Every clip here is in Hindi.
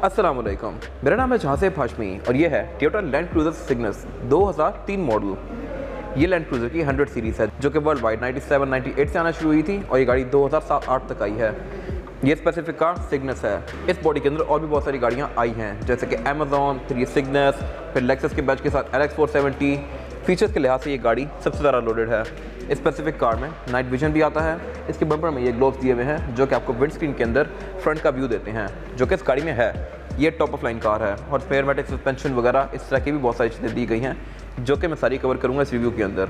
अस्सलामुअलैकुम, मेरा नाम है जहासेब हाशमी और ये है Toyota land cruiser Cygnus 2003 model. ये लैंड क्रूज़र की 100 सीरीज़ है जो कि वर्ल्ड वाइड 97, 98 से आना शुरू हुई थी और ये गाड़ी 2007-8 तक आई है। ये स्पेसिफिक कार सिग्नस है। इस बॉडी के अंदर और भी बहुत सारी गाड़ियाँ आई हैं जैसे कि अमेजॉन, फिर ये सिग्नस, फिर लेक्सस के बैच के साथ LX 470। फीचर्स के लिहाज से ये गाड़ी सबसे ज़्यादा लोडेड है। इस स्पेसिफिक कार में नाइट विजन भी आता है। इसके बम्पर में ये ग्लोव्स दिए हुए हैं जो कि आपको विंड स्क्रीन के अंदर फ्रंट का व्यू देते हैं, जो कि इस गाड़ी में है। ये टॉप ऑफ लाइन कार है और स्पेयरमेटिक सस्पेंशन वगैरह इस तरह की भी बहुत सारी चीज़ें दी गई हैं जो कि मैं सारी कवर करूँगा इस रिव्यू के अंदर।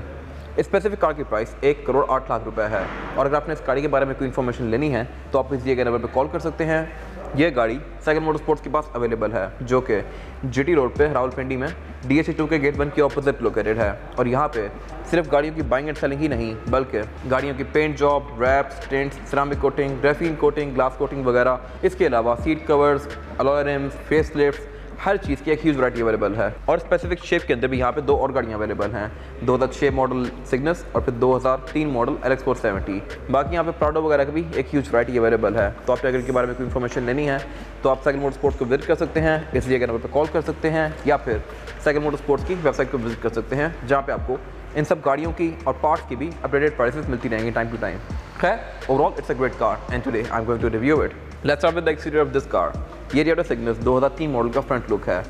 इस स्पेसिफिक कार की प्राइस 1,08,00,000 रुपये है और अगर आपने इस गाड़ी के बारे में कोई इन्फॉर्मेशन लेनी है तो आप इस दिए गए नंबर पर कॉल कर सकते हैं। यह गाड़ी साइकिल मोटरस्पोर्ट्स के पास अवेलेबल है जो कि GT रोड पे रावलपिंडी में DHC 2 के गेट 1 के ऑपोजिट लोकेटेड है। और यहाँ पे सिर्फ गाड़ियों की बाइंग एंड सेलिंग ही नहीं बल्कि गाड़ियों की paint job, wraps, tints, ceramic coating, graphene coating, glass coating वगैरह, इसके अलावा seat covers, alloy rims, face lifts, हर चीज़ की एक ह्यूज वैरायटी अवेलेबल है। और स्पेसिफिक शेप के अंदर भी यहाँ पे दो और गाड़ियाँ अवेलेबल हैं, 2006 मॉडल सिग्नस और फिर 2003 मॉडल LX 470। बाकी यहाँ पे प्राडो वगैरह की भी एक ह्यूज वैरायटी अवेलेबल है। तो आपको अगर इनके बारे में कोई इन्फॉर्मेशन लेनी है तो आप साइकिल मोटरस्पोर्ट्स को विजिट कर सकते हैं, इसलिए अगर नंबर पर कॉल कर सकते हैं या फिर साइकिल मोटरस्पोर्ट्स की वेबसाइट को विजिट कर सकते हैं जहाँ पर आपको इन सब गाड़ियों की और पार्ट्स की भी अपडेटेड प्राइसेस मिलती रहेंगी टाइम टू टाइम। खैर, overall it's a great car and today I am going to review it. Let's start with the exterior of this car. ये टोयोटा सिग्नस 2003 मॉडल का फ्रंट लुक है।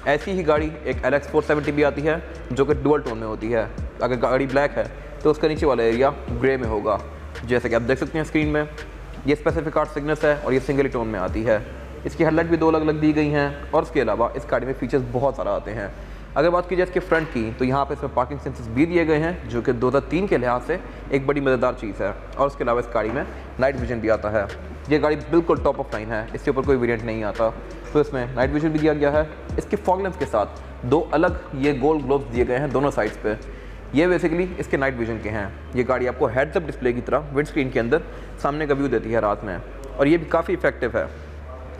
ऐसी ही गाड़ी एक LX 470 भी आती है जो कि डुअल टोन में होती है। अगर गाड़ी ब्लैक है तो उसका नीचे वाला एरिया ग्रे में होगा, जैसे कि आप देख सकते हैं स्क्रीन में। ये स्पेसिफिक कार सिग्नस है और ये सिंगल टोन में आती है। इसकी हेडलाइट भी दो अलग अलग दी गई हैं और उसके अलावा इस गाड़ी में फीचर्स बहुत सारा आते हैं। अगर बात की जाए इसके फ्रंट की तो यहाँ पे इसमें पार्किंग सेंसर्स भी दिए गए हैं जो कि 2003 के लिहाज से एक बड़ी मज़ेदार चीज़ है। और उसके अलावा इस गाड़ी में नाइट विजन भी आता है। ये गाड़ी बिल्कुल टॉप ऑफ लाइन है, इसके ऊपर कोई वेरिएंट नहीं आता, तो इसमें नाइट विजन भी दिया गया है। इसके फॉग लैंप्स के साथ दो अलग ये गोल्ड ग्लोब्स दिए गए हैं दोनों साइड्स पे। ये बेसिकली इसके नाइट विजन के हैं। ये गाड़ी आपको हेड्स अप डिस्प्ले की तरह विंड स्क्रीन के अंदर सामने का व्यू देती है रात में और ये भी काफ़ी इफेक्टिव है।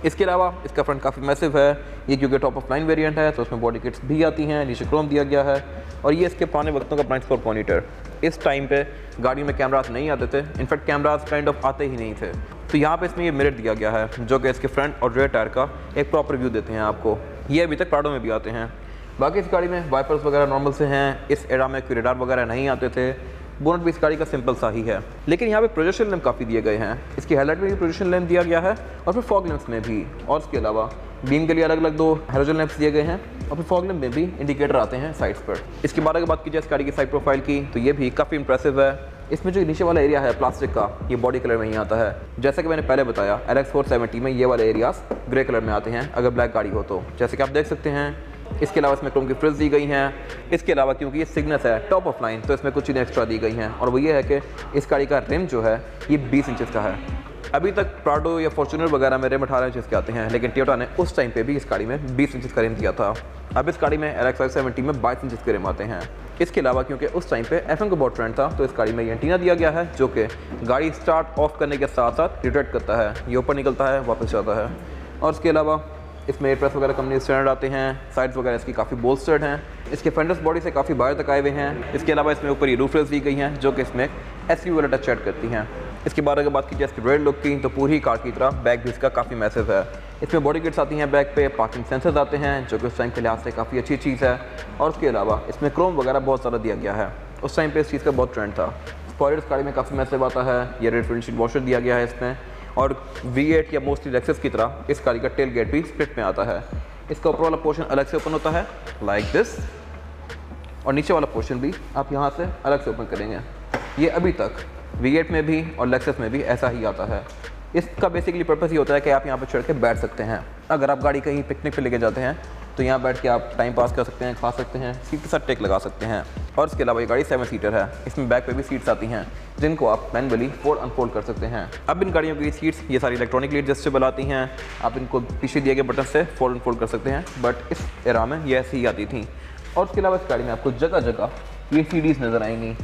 इसके अलावा इसका फ्रंट काफ़ी मैसिव है। ये क्योंकि टॉप ऑफ लाइन वेरिएंट है तो उसमें बॉडी किट्स भी आती हैं, नीचे क्रोम दिया गया है। और ये इसके पुराने वक्तों का ब्लाइंड स्पॉट मॉनिटर। इस टाइम पे गाड़ियों में कैमरास नहीं आते थे, इनफैक्ट कैमरास काइंड ऑफ आते ही नहीं थे। तो यहाँ पे इसमें ये मिरर दिया गया है जो कि इसके फ्रंट और रेयर टायर का एक प्रॉपर व्यू देते हैं आपको। ये अभी तक प्राडो में भी आते हैं। बाकी इस गाड़ी में वाइपर्स वगैरह नॉर्मल से हैं। इस एरा में कोई रेडार वगैरह नहीं आते थे। बोनट भी इस गाड़ी का सिंपल सा ही है, लेकिन यहाँ पे प्रोजेक्शन लैंप काफ़ी दिए गए हैं। इसकी हेडलाइट में भी प्रोजेक्शन लैंप दिया गया है और फिर फॉग लैंप्स में भी। और उसके अलावा बीम के लिए अलग अलग दो हेलोजन लैंप्स दिए गए हैं और फिर फॉग लैंप में भी इंडिकेटर आते हैं साइड्स पर। इसके बाद अगर बात की जाए इस गाड़ी की साइड प्रोफाइल की तो ये भी काफ़ी इंप्रेसिव है। इसमें जो नीचे वाला एरिया है प्लास्टिक का, ये बॉडी कलर में ही आता है। जैसा कि मैंने पहले बताया LX 470 में ये वाले एरियाज ग्रे कलर में आते हैं अगर ब्लैक गाड़ी हो तो, जैसे कि आप देख सकते हैं। इसके अलावा इसमें क्रोम की फ्रिल्स दी गई हैं। इसके अलावा क्योंकि ये सिग्नस है टॉप ऑफ लाइन तो इसमें कुछ चीज़ें एक्स्ट्रा दी गई हैं और वो ये है कि इस गाड़ी का रिम जो है ये 20 इंचज़ का है। अभी तक प्राडो या फॉर्च्यूनर वगैरह में रिम 18 इंचज़ के आते हैं, लेकिन टोयोटा ने उस टाइम पे भी इस गाड़ी में 20 इंचज़ का रिम दिया था। अब इस गाड़ी में LX 570 में 22 इंचज़ के रिम आते हैं। इसके अलावा क्योंकि उस टाइम पे FM का बहुत ट्रेंड था तो इस गाड़ी में ये एंटीना दिया गया है जो कि गाड़ी स्टार्ट ऑफ करने के साथ साथ रोटेट करता है। ये ऊपर निकलता है वापस जाता है। और उसके अलावा इसमें एयर प्रेस वगैरह कंपनी स्टैंडर्ड आते हैं। साइड्स वगैरह इसकी काफ़ी बोल्स्टर्ड हैं। इसके फेंडर्स बॉडी से काफ़ी बाहर तक आए हुए हैं। इसके अलावा इसमें ऊपर ये रूफ रेल्स दी गई हैं जो कि इसमें SUV वाला टच ऐड करती हैं। इसके बाद अगर बात की जाए इसकी रेड लुक की तो पूरी कार की तरह बैक भी इसका काफ़ी मैसिव है। इसमें बॉडी किट्स आती हैं बैक पे, पार्किंग सेंसर्स आते हैं जो कि उस टाइम के लिहाज से काफ़ी अच्छी चीज़ है। और उसके अलावा इसमें क्रोम वगैरह बहुत सारा दिया गया है। उस टाइम पे इस चीज़ का बहुत ट्रेंड था। स्पॉयलर इस गाड़ी में काफ़ी मैसिव आता है। ये रेड विंडशील्ड वॉशर दिया गया है इसमें। और V8 या मोस्टली लेक्सस की तरह इस गाड़ी का टेल गेट भी स्प्लिट में आता है। इसका ऊपर वाला पोर्शन अलग से ओपन होता है लाइक दिस और नीचे वाला पोर्शन भी आप यहाँ से अलग से ओपन करेंगे। ये अभी तक V8 में भी और लेक्सस में भी ऐसा ही आता है। इसका बेसिकली पर्पस ये होता है कि आप यहाँ पर चढ़ के बैठ सकते हैं। अगर आप गाड़ी कहीं पिकनिक पे लेके जाते हैं तो यहाँ बैठ के आप टाइम पास कर सकते हैं, खा सकते हैं, सीट के साथ टेक लगा सकते हैं। और इसके अलावा ये गाड़ी 7 सीटर है। इसमें बैक पे भी सीट्स आती हैं जिनको आप मैनुअली फोल्ड अनफोल्ड कर सकते हैं। अब इन गाड़ियों की सीट्स ये सारी इलेक्ट्रॉनिकली एडजस्टेबल आती हैं। आप इनको पीछे दिए गए बटन से फोल्ड अनफोल्ड कर सकते हैं, बट इस एरा में ये ऐसी ही आती थी। और उसके अलावा इस गाड़ी में आपको जगह जगह ये CDs नज़र आएंगी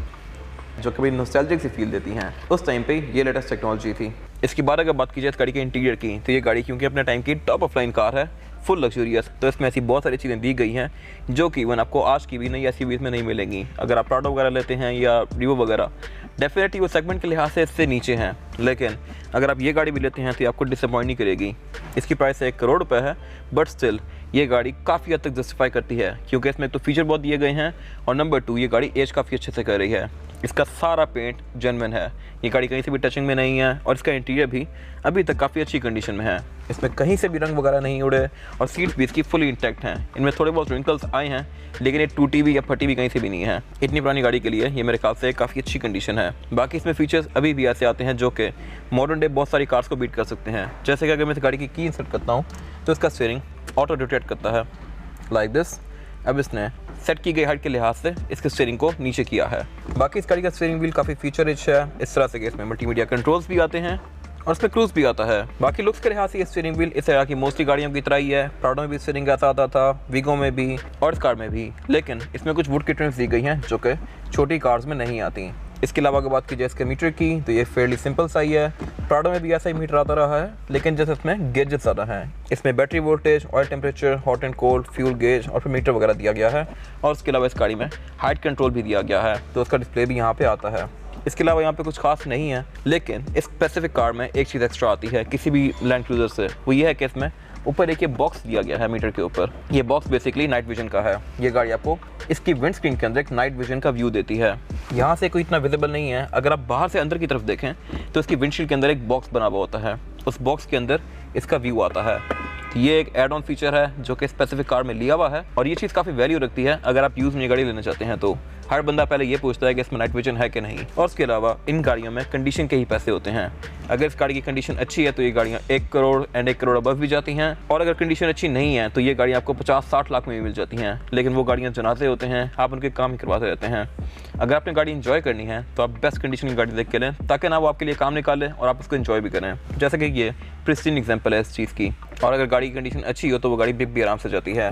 जो कभी नॉस्टैल्जिक सी फील देती हैं। उस टाइम पे ये लेटेस्ट टेक्नोलॉजी थी। इसके बाद अगर बात की जाए इस गाड़ी के इंटीरियर की तो ये गाड़ी क्योंकि अपने टाइम की टॉप ऑफ लाइन कार है फुल लग्जूरियस। तो इसमें ऐसी बहुत सारी चीज़ें दी गई हैं जो कि इवन आपको आज की भी नई एसयूवीज़ में नहीं मिलेंगी। अगर आप प्राडो वगैरह लेते हैं या रिवो वगैरह, डेफिनेटली वो सेगमेंट के लिहाज से इससे नीचे हैं, लेकिन अगर आप ये गाड़ी भी लेते हैं तो ये आपको डिसअपॉइंट नहीं करेगी। इसकी प्राइस 1 करोड़ रुपए है, बट स्टिल ये गाड़ी काफ़ी हद तक जस्टिफाई करती है, क्योंकि इसमें तो फीचर बहुत दिए गए हैं और नंबर 2 ये गाड़ी एज काफ़ी अच्छे से कर रही है। इसका सारा पेंट जेन्युइन है, ये गाड़ी कहीं से भी टचिंग में नहीं है और इसका इंटीरियर भी अभी तक काफ़ी अच्छी कंडीशन में है। इसमें कहीं से भी रंग वगैरह नहीं उड़े और सीट्स भी इसकी फुली इंटैक्ट हैं। इनमें थोड़े बहुत रिंकल्स आए हैं, लेकिन ये टूटी भी या फटी भी कहीं से भी नहीं है। इतनी पुरानी गाड़ी के लिए ये मेरे ख्याल से काफ़ी अच्छी कंडीशन है। बाकी इसमें फीचर्स अभी भी ऐसे आते हैं जो कि मॉडर्न डे बहुत सारी कार्स को बीट कर सकते हैं। जैसे कि अगर मैं इस गाड़ी की इंसर्ट करता हूँ तो इसका स्टीयरिंग ऑटो रोटेट करता है लाइक दिस। अब इसने सेट की गई हाइट के लिहाज से इसके स्टीयरिंग को नीचे किया है। बाकी इस गाड़ी का स्टीयरिंग व्हील काफ़ी फीचर रिच है, इस तरह से कि इसमें मल्टीमीडिया कंट्रोल्स भी आते हैं और इसमें क्रूज भी आता है। बाकी लुक्स के लिहाज से स्टीयरिंग व्हील इस तरह की मोस्टली गाड़ियों की तरह ही है। प्राडो में भी स्टीयरिंग ऐसा आता था, वीगो में भी और इस कार में भी, लेकिन इसमें कुछ वुड की ट्रिम्स दी गई हैं जो कि छोटी कार्स में नहीं आती। इसके अलावा अगर बात की जाए इसके मीटर की तो ये फेयरली सिंपल सा ही है। प्राडो में भी ऐसा ही मीटर आता रहा है, लेकिन जैसे इसमें गेजेस ज़्यादा हैं। इसमें battery voltage, oil temperature, hot and cold, fuel gauge और फिर मीटर वगैरह दिया गया है। और उसके अलावा इस गाड़ी में हाइट कंट्रोल भी दिया गया है, तो उसका डिस्प्ले भी यहाँ पे आता है। इसके अलावा यहाँ पे कुछ खास नहीं है, लेकिन इस स्पेसिफिक कार में एक चीज़ एक्स्ट्रा आती है किसी भी लैंड क्रूजर से, वो ये है कि इसमें ऊपर एक ये बॉक्स दिया गया है मीटर के ऊपर। ये बॉक्स बेसिकली नाइट विजन का है। ये गाड़ी आपको इसकी विंड स्क्रीन के अंदर एक नाइट विजन का व्यू देती है। यहाँ से कोई इतना विजिबल नहीं है, अगर आप बाहर से अंदर की तरफ देखें तो इसकी विंडशील्ड के अंदर एक बॉक्स बना हुआ होता है, उस बॉक्स के अंदर इसका व्यू आता है। तो ये एक एड ऑन फीचर है जो कि स्पेसिफिक कार में लिया हुआ है और ये चीज़ काफ़ी वैल्यू रखती है अगर आप यूज़ में गाड़ी लेना चाहते हैं तो। हर बंदा पहले ये पूछता है कि इसमें नाइट विजन है कि नहीं। और उसके अलावा इन गाड़ियों में कंडीशन के ही पैसे होते हैं। अगर इस गाड़ी की कंडीशन अच्छी है तो ये गाड़ियाँ 1 करोड़ एंड 1 करोड़ अबव भी जाती हैं, और अगर कंडीशन अच्छी नहीं है तो ये गाड़ी आपको 50-60 लाख में भी मिल जाती हैं। लेकिन वो गाड़ियाँ जनाते होते हैं, आप उनके काम ही करवाते रहते हैं। अगर आपने गाड़ी इंजॉय करनी है तो आप बेस्ट कंडीशन की गाड़ी देख के लें, ताकि ना वो आपके लिए काम निकाले और आप उसको इंजॉय भी करें। जैसे कि ये प्रिस्टीन एग्जांपल है इस चीज़ की। और अगर गाड़ी की कंडीशन अच्छी हो तो वो गाड़ी भी आराम से जाती है।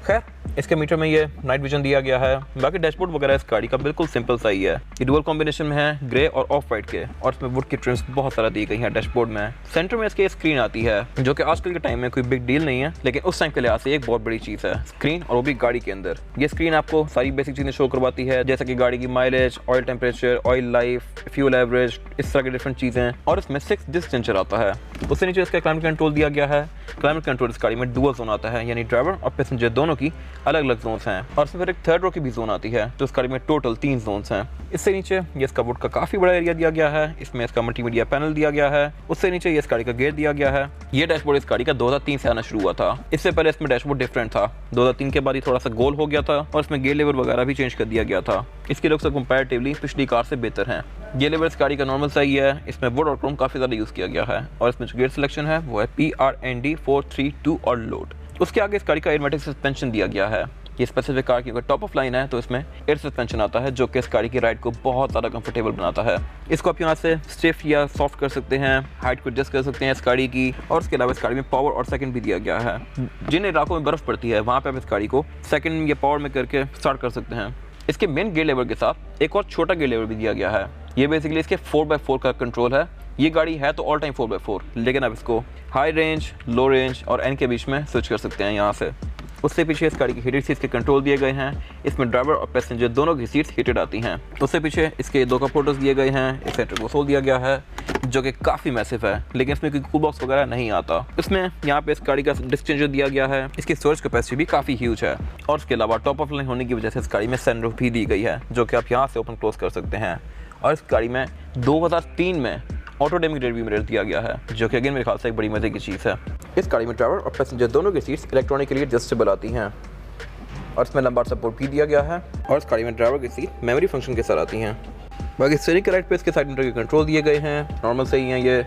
खैर, इसके मीटर में ये नाइट विजन दिया गया है। बाकी डैशबोर्ड वगैरह इस गाड़ी का बिल्कुल सिंपल सा ही है। ये डुअल कॉम्बिनेशन में है, ग्रे और ऑफ वाइट के, और इसमें वुड की ट्रिम्स बहुत सारा दी गई हैं डैशबोर्ड में। सेंटर में इसके स्क्रीन आती है जो कि आजकल के टाइम में कोई बिग डील नहीं है, लेकिन उस टाइम के लिहाज से एक बहुत बड़ी चीज़ है स्क्रीन, और वो भी गाड़ी के अंदर। ये स्क्रीन आपको सारी बेसिक चीज़ें शो करवाती है, जैसे कि गाड़ी की mileage, oil temperature, oil life, fuel average, इस तरह की डिफरेंट चीज़ें। और इसमें 6 डिस्क सेंसर आता है। उससे नीचे इसका क्लाइमेट कंट्रोल दिया गया है। क्लाइमेट कंट्रोल इस गाड़ी में डुअल जोन आता है, यानी ड्राइवर और पैसेंजर दोनों की अलग अलग जोन्स हैं। और इसमें फिर एक थर्ड रो की भी जोन आती है, तो इस गाड़ी में टोटल 3 जोन्स हैं। इससे नीचे ये इसका वुड का काफ़ी बड़ा एरिया दिया गया है। इसमें इसका मल्टीमीडिया पैनल दिया गया है। उससे नीचे ये इस गाड़ी का गेयर दिया गया है। ये डैशबोर्ड इस गाड़ी का 2003 से आना शुरू हुआ था। इससे पहले इसमें डैशबोर्ड डिफरेंट था। 2003 के बाद ये थोड़ा सा गोल हो गया था और इसमें गेयर लेवल वगैरह भी चेंज कर दिया गया था। इसके लुक्स कंपैरेटिवली पिछली कार से बेहतर हैं। गेयर लेवल इस गाड़ी का नॉर्मल सही है। इसमें वुड और क्रोम काफ़ी ज़्यादा यूज़ किया गया है, और इसमें जो गेयर सिलेक्शन है वो है PRND 432 और लोड। उसके आगे इस गाड़ी का एयरमैटिक सस्पेंशन दिया गया है। ये स्पेसिफिक कार की अगर टॉप ऑफ लाइन है तो इसमें एयर सस्पेंशन आता है, जो कि इस गाड़ी की राइड को बहुत ज़्यादा कंफर्टेबल बनाता है। इसको आप यहाँ से स्टिफ या सॉफ्ट कर सकते हैं, हाइट को एडजस्ट कर सकते हैं इस गाड़ी की। और उसके अलावा इस गाड़ी में पावर और सेकंड भी दिया गया है। जिन इलाकों में बर्फ़ पड़ती है वहाँ पर आप इस गाड़ी को सेकंड या पावर में करके स्टार्ट कर सकते हैं। इसके मेन गेयर लेवल के साथ एक और छोटा गेयर लेवल भी दिया गया है। ये बेसिकली इसके 4x4 का कंट्रोल है। ये गाड़ी है तो ऑल टाइम 4x4, लेकिन आप इसको हाई रेंज, लो रेंज और एन के बीच में स्विच कर सकते हैं यहाँ से। उससे पीछे इस गाड़ी की हीटेड सीट्स के कंट्रोल दिए गए हैं। इसमें ड्राइवर और पैसेंजर दोनों की सीट्स हीटेड आती हैं। उससे पीछे इसके 2 कप होल्डर्स दिए गए हैं। एक सेंटर कंसोल दिया गया है जो कि काफ़ी मैसिव है, लेकिन इसमें कोई कूल बॉक्स वगैरह नहीं आता। इसमें यहाँ पे इस गाड़ी का डिस्क चेंजर दिया गया है। इसकी स्टोरेज कैपेसिटी भी काफ़ी ह्यूज है, और उसके अलावा टॉप ऑफ लाइन होने की वजह से इस गाड़ी में सनरूफ भी दी गई है, जो कि आप यहाँ से ओपन क्लोज कर सकते हैं। और इस गाड़ी में 2003 में ऑटोडेमिक रियर व्यू मिरर दिया गया है, जो कि अगेन मेरे ख्याल से एक बड़ी मजे की चीज़ है। इस गाड़ी में ड्राइवर और पैसेंजर दोनों की सीट्स इलेक्ट्रॉनिकली एडजस्टेबल आती हैं, और इसमें लंबार सपोर्ट भी दिया गया है। और इस गाड़ी में ड्राइवर की सीट मेमोरी फंक्शन के साथ आती हैं। बाकी स्टीयरिंग के राइट पे इसके साइड मिरर के कंट्रोल दिए गए हैं, नॉर्मल से ही हैं। ये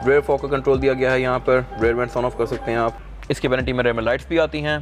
रेयर फॉग का कंट्रोल दिया गया है, यहाँ पर रेयर वेंट्स ऑन ऑफ कर सकते हैं आप। इसके वैनिटी मिरर में लाइट्स भी आती हैं।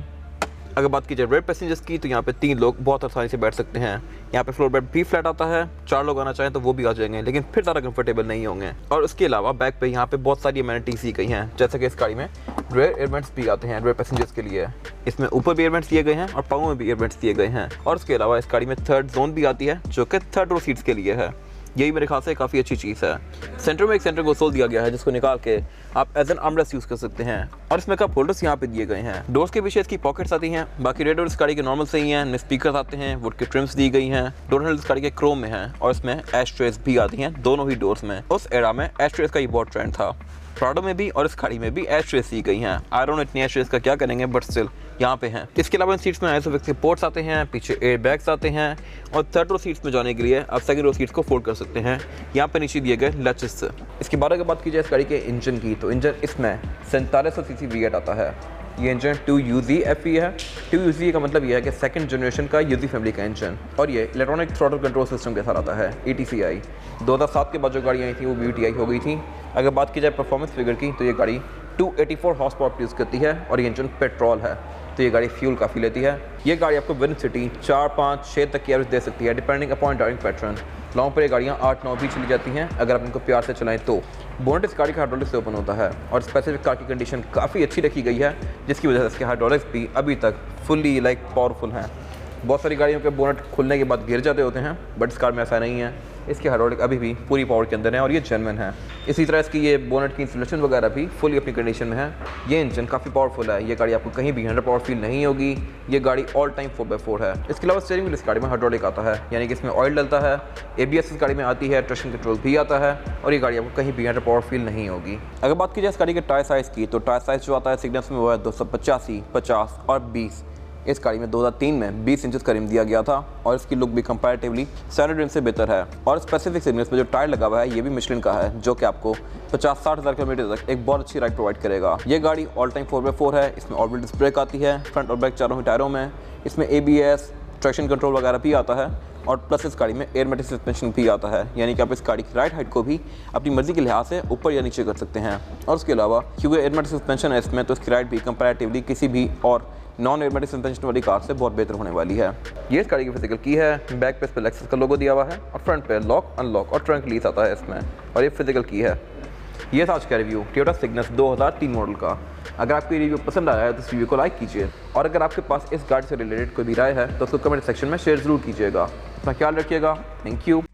अगर बात की जाए रेयर पैसेंजर्स की तो यहाँ पे 3 लोग बहुत आसानी से बैठ सकते हैं। यहाँ पे फ्लोर बेड भी फ्लैट आता है, 4 लोग आना चाहें तो वो भी आ जाएंगे, लेकिन फिर ज़्यादा कंफर्टेबल नहीं होंगे। और उसके अलावा बैक पे यहाँ पे बहुत सारी अमेनिटीज़ दी गई हैं, जैसे कि इस गाड़ी में रेयर एयरवेंट्स भी आते हैं रेयर पैसेंजर्स के लिए। इसमें ऊपर भी एयरवेंट्स दिए गए हैं और पाँव में भी एयरवेंट्स दिए गए हैं। और उसके अलावा इस गाड़ी में थर्ड जोन भी आती है, जो कि थर्ड रो सीट्स के लिए है। यही मेरे ख्याल से काफ़ी अच्छी चीज़ है। सेंटर में एक सेंटर कंसोल दिया गया है जिसको निकाल के आप एज एन आर्मरेस्ट यूज़ कर सकते हैं और इसमें कप होल्डर्स यहाँ पे दिए गए हैं। डोर्स के पीछे इसकी पॉकेट्स आती हैं। बाकी रेड डोर्स गाड़ी के नॉर्मल से ही हैं। स्पीकर आते हैं, वुड की ट्रिम्स दी गई हैं। डोर हैंडल्स गाड़ी के क्रोम में हैं और इसमें एश ट्रेस भी आती हैं दोनों ही डोर्स में। उस एरा में एश ट्रेस का ये बहुत ट्रेंड था। प्राडो में भी और इस गाड़ी में भी एश ट्रेस दी गई हैं। आई डोंट नो इतनी एश ट्रेस का क्या करेंगे, बट स्टिल यहाँ पे हैं। इसके अलावा इन सीट्स में आइसोफिक्स के पोर्ट्स आते हैं, पीछे एयर बैग्स आते हैं और थर्ड रो सीट्स में जाने के लिए आप सेकंड रो सीट्स को फोल्ड कर सकते हैं। यहाँ पे नीचे दिए गए लचेस। इसके बारे में बात की जाए इस गाड़ी के इंजन की, तो इंजन इसमें 4700 सीसी V8 आता है। ये इंजन 2UZ FE है। 2UZ का मतलब ये है कि सेकंड जनरेशन का UZ फैमिली का इंजन, और ये इलेक्ट्रॉनिक थ्रॉटल कंट्रोल सिस्टम के साथ आता है। ETCI 2007 के बाद जो गाड़ियाँ आई थी वो VTI हो गई थी। अगर बात की जाए परफॉर्मेंस फिगर की, तो ये गाड़ी 284 हॉर्स पावर प्रोड्यूस करती है और ये इंजन पेट्रोल है, तो ये गाड़ी फ्यूल काफ़ी लेती है। ये गाड़ी आपको विद सिटी 4, 5, 6 तक की एवरेज दे सकती है depending upon driving pattern. Long पर ये गाड़ियाँ 8, 9 भी चली जाती हैं अगर आप इनको प्यार से चलाएं तो। बोनेट इस गाड़ी का हाइड्रोलिक्स से ओपन होता है और स्पेसिफिक कार की कंडीशन काफ़ी अच्छी रखी गई है, जिसकी वजह से इसके हाइड्रोलिक्स भी अभी तक फुल्ली पावरफुल हैं। बहुत सारी गाड़ियों के बोनेट खुलने के बाद गिर जाते होते हैं, बट इस कार में ऐसा नहीं है। इसकी हाइड्रोलिक अभी भी पूरी पावर के अंदर है और ये जेन्युइन है। इसी तरह इसकी ये बोनेट की इंसुलेशन वगैरह भी फुली अपनी कंडीशन में है। ये इंजन काफ़ी पावरफुल है। ये गाड़ी आपको कहीं भी 100 पावर फील नहीं होगी। ये गाड़ी ऑल टाइम 4x4 है। इसके अलावा स्टीयरिंग व्हील इस गाड़ी में हाइड्रोलिक आता है, यानी कि इसमें ऑयल डलता है। ABS इस गाड़ी में आती है, ट्रैक्शन कंट्रोल भी आता है और ये गाड़ी आपको कहीं भी 100 पावर फील नहीं होगी। अगर बात की जाए इस गाड़ी के टायर साइज़ की, तो टायर साइज़ जो आता है सिग्नल्स में वो है 285, 50 और 20। इस गाड़ी में 2003 में 20 इंचेस का रिम दिया गया था और इसकी लुक भी कंपैरेटिवली स्टैंडर्ड रिम से बेहतर है। और स्पेसिफिक सिग्नल्स पे जो टायर लगा हुआ है ये भी मिशलिन का है, जो कि आपको 50-60 हज़ार किलोमीटर तक एक बहुत अच्छी राइड प्रोवाइड करेगा। ये गाड़ी ऑल टाइम 4x4 है। इसमें ऑर्बिटल डिस्क ब्रेक आती है फ्रंट और बैक चारों ही टायरों में। इसमें ABS, ट्रैक्शन कंट्रोल वगैरह भी आता है और प्लस इस गाड़ी में एयरमेटिक सस्पेंशन भी आता है, यानी कि आप इस गाड़ी की राइड हाइट को भी अपनी मर्जी के लिहाज से ऊपर या नीचे कर सकते हैं। और उसके अलावा क्योंकि एयरमेटिक सस्पेंशन है इसमें, तो इसकी राइड भी कंपैरेटिवली किसी भी और नॉन एयरमेटिक सस्पेंशन वाली कार से बहुत बेहतर होने वाली है। ये इस गाड़ी की फिजिकल की है। बैक पे इस पर लेक्सस का लोगो दिया हुआ है और फ्रंट पे लॉक, अनलॉक और ट्रंक लीस आता है इसमें, और ये फिजिकल की है। ये था आज का रिव्यू टोयोटा सिग्नस 2003 मॉडल का। अगर आपको ये रिव्यू पसंद आया है तो इस रिव्यू को लाइक कीजिए, और अगर आपके पास इस गाड़ी से रिलेटेड कोई भी राय है तो उसको कमेंट सेक्शन में शेयर ज़रूर कीजिएगा। अपना ख्याल रखिएगा। Thank you.